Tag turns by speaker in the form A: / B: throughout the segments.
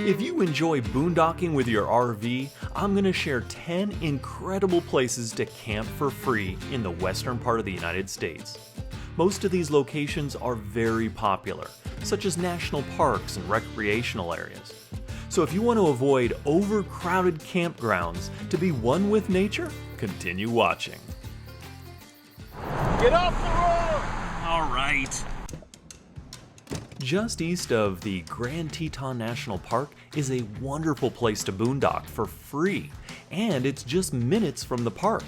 A: If you enjoy boondocking with your RV, I'm going to share 10 incredible places to camp for free in the western part of the United States. Most of these locations are very popular, such as national parks and recreational areas. So if you want to avoid overcrowded campgrounds to be one with nature, continue watching.
B: Get off the road!
C: All right.
A: Just east of the Grand Teton National Park is a wonderful place to boondock for free, and it's just minutes from the park.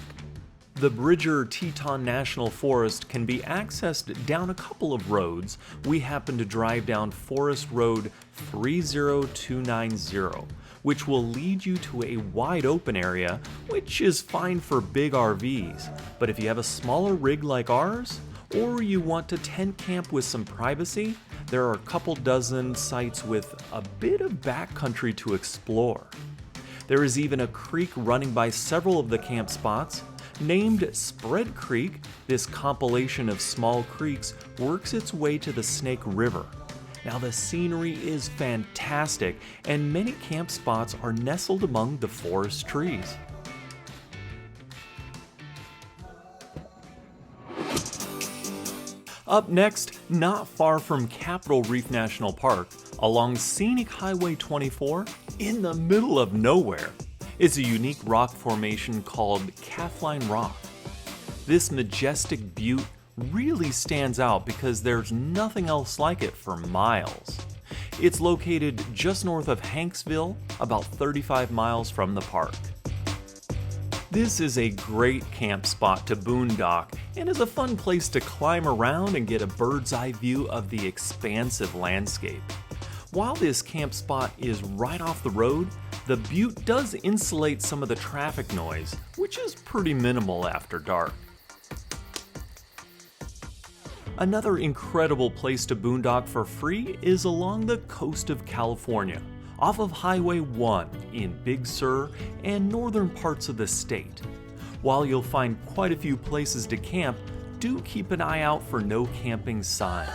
A: The Bridger Teton National Forest can be accessed down a couple of roads. We happen to drive down Forest Road 30290, which will lead you to a wide open area, which is fine for big RVs. But if you have a smaller rig like ours, or you want to tent camp with some privacy, there are a couple dozen sites with a bit of backcountry to explore. There is even a creek running by several of the camp spots. Named Spread Creek, this compilation of small creeks works its way to the Snake River. Now the scenery is fantastic, and many camp spots are nestled among the forest trees. Up next, not far from Capitol Reef National Park, along scenic Highway 24, in the middle of nowhere, is a unique rock formation called Kathleen Rock. This majestic butte really stands out because there's nothing else like it for miles. It's located just north of Hanksville, about 35 miles from the park. This is a great camp spot to boondock and is a fun place to climb around and get a bird's eye view of the expansive landscape. While this camp spot is right off the road, the butte does insulate some of the traffic noise, which is pretty minimal after dark. Another incredible place to boondock for free is along the coast of California, off of Highway 1 in Big Sur and northern parts of the state. While you'll find quite a few places to camp, do keep an eye out for no camping signs.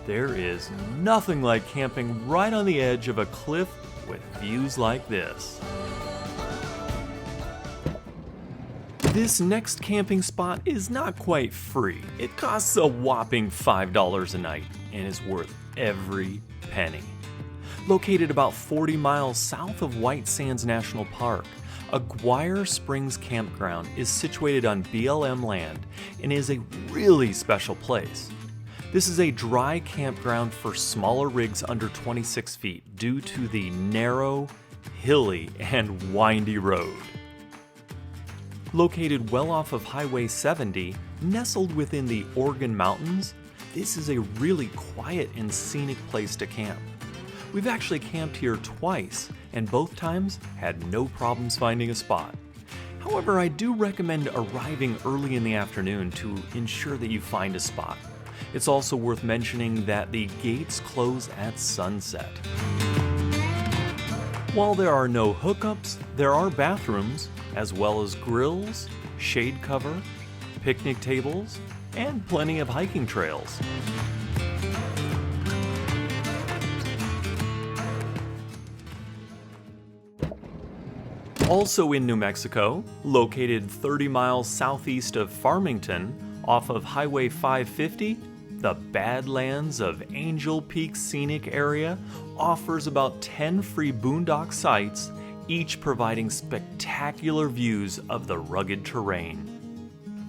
A: There is nothing like camping right on the edge of a cliff with views like this. This next camping spot is not quite free. It costs a whopping $5 a night and is worth every penny. Located about 40 miles south of White Sands National Park, Aguirre Springs Campground is situated on BLM land and is a really special place. This is a dry campground for smaller rigs under 26 feet due to the narrow, hilly, and windy road. Located well off of Highway 70, nestled within the Oregon Mountains, this is a really quiet and scenic place to camp. We've actually camped here twice, and both times had no problems finding a spot. However, I do recommend arriving early in the afternoon to ensure that you find a spot. It's also worth mentioning that the gates close at sunset. While there are no hookups, there are bathrooms, as well as grills, shade cover, picnic tables, and plenty of hiking trails. Also in New Mexico, located 30 miles southeast of Farmington, off of Highway 550, the Badlands of Angel Peak Scenic Area offers about 10 free boondock sites, each providing spectacular views of the rugged terrain.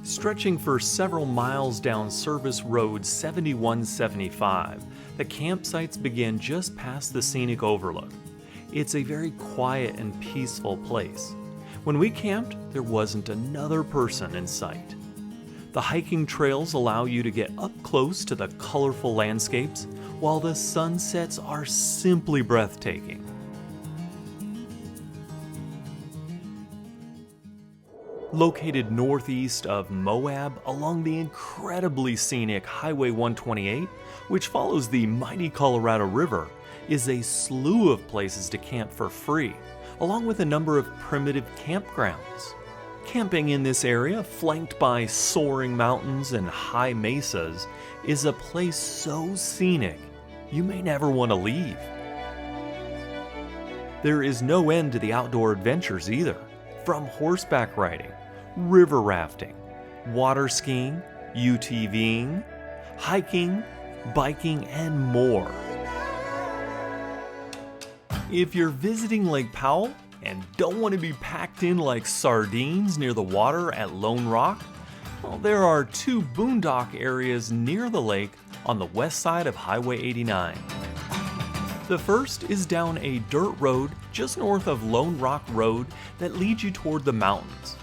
A: Stretching for several miles down Service Road 7175, the campsites begin just past the scenic Overlook. It's a very quiet and peaceful place. When we camped, there wasn't another person in sight. The hiking trails allow you to get up close to the colorful landscapes, while the sunsets are simply breathtaking. Located northeast of Moab along the incredibly scenic Highway 128, which follows the mighty Colorado River, is a slew of places to camp for free, along with a number of primitive campgrounds. Camping in this area, flanked by soaring mountains and high mesas, is a place so scenic you may never want to leave. There is no end to the outdoor adventures either, from horseback riding, river rafting, water skiing, UTVing, hiking, biking, and more. If you're visiting Lake Powell and don't want to be packed in like sardines near the water at Lone Rock, well, there are two boondock areas near the lake on the west side of Highway 89. The first is down a dirt road just north of Lone Rock Road that leads you toward the mountains.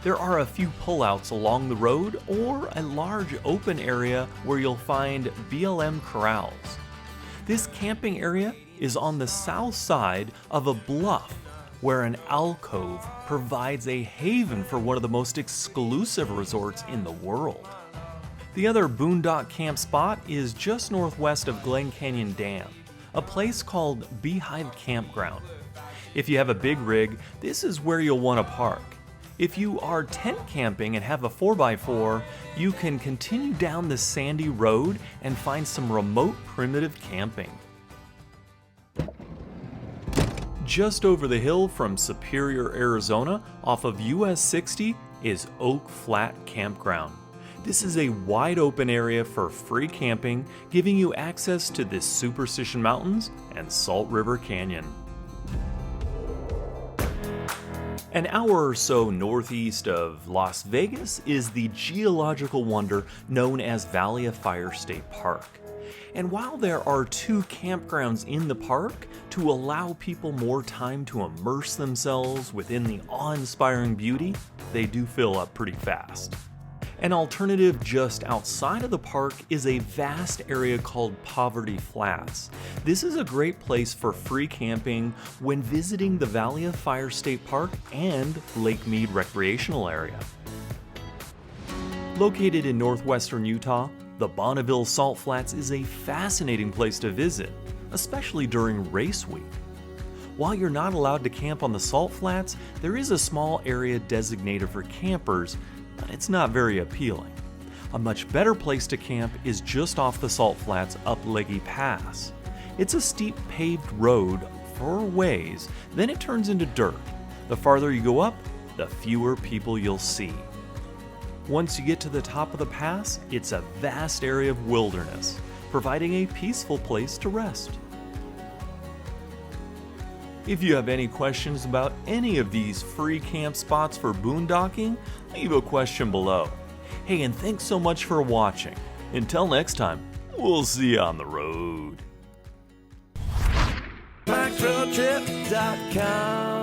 A: There are a few pullouts along the road or a large open area where you'll find BLM corrals. This camping area is on the south side of a bluff where an alcove provides a haven for one of the most exclusive resorts in the world. The other boondock camp spot is just northwest of Glen Canyon Dam, a place called Beehive Campground. If you have a big rig, this is where you'll want to park. If you are tent camping and have a 4x4, you can continue down the sandy road and find some remote primitive camping. Just over the hill from Superior, Arizona, off of US 60, is Oak Flat Campground. This is a wide open area for free camping, giving you access to the Superstition Mountains and Salt River Canyon. An hour or so northeast of Las Vegas is the geological wonder known as Valley of Fire State Park. And while there are two campgrounds in the park to allow people more time to immerse themselves within the awe-inspiring beauty, they do fill up pretty fast. An alternative just outside of the park is a vast area called Poverty Flats. This is a great place for free camping when visiting the Valley of Fire State Park and Lake Mead recreational area. Located in northwestern Utah, the Bonneville Salt Flats is a fascinating place to visit, especially during race week. While you're not allowed to camp on the Salt Flats, there is a small area designated for campers, but it's not very appealing. A much better place to camp is just off the Salt Flats up Leggy Pass. It's a steep paved road for a ways, then it turns into dirt. The farther you go up, the fewer people you'll see. Once you get to the top of the pass, it's a vast area of wilderness, providing a peaceful place to rest. If you have any questions about any of these free camp spots for boondocking, leave a question below. Hey, and thanks so much for watching. Until next time, we'll see you on the road.
B: Macrotrip.com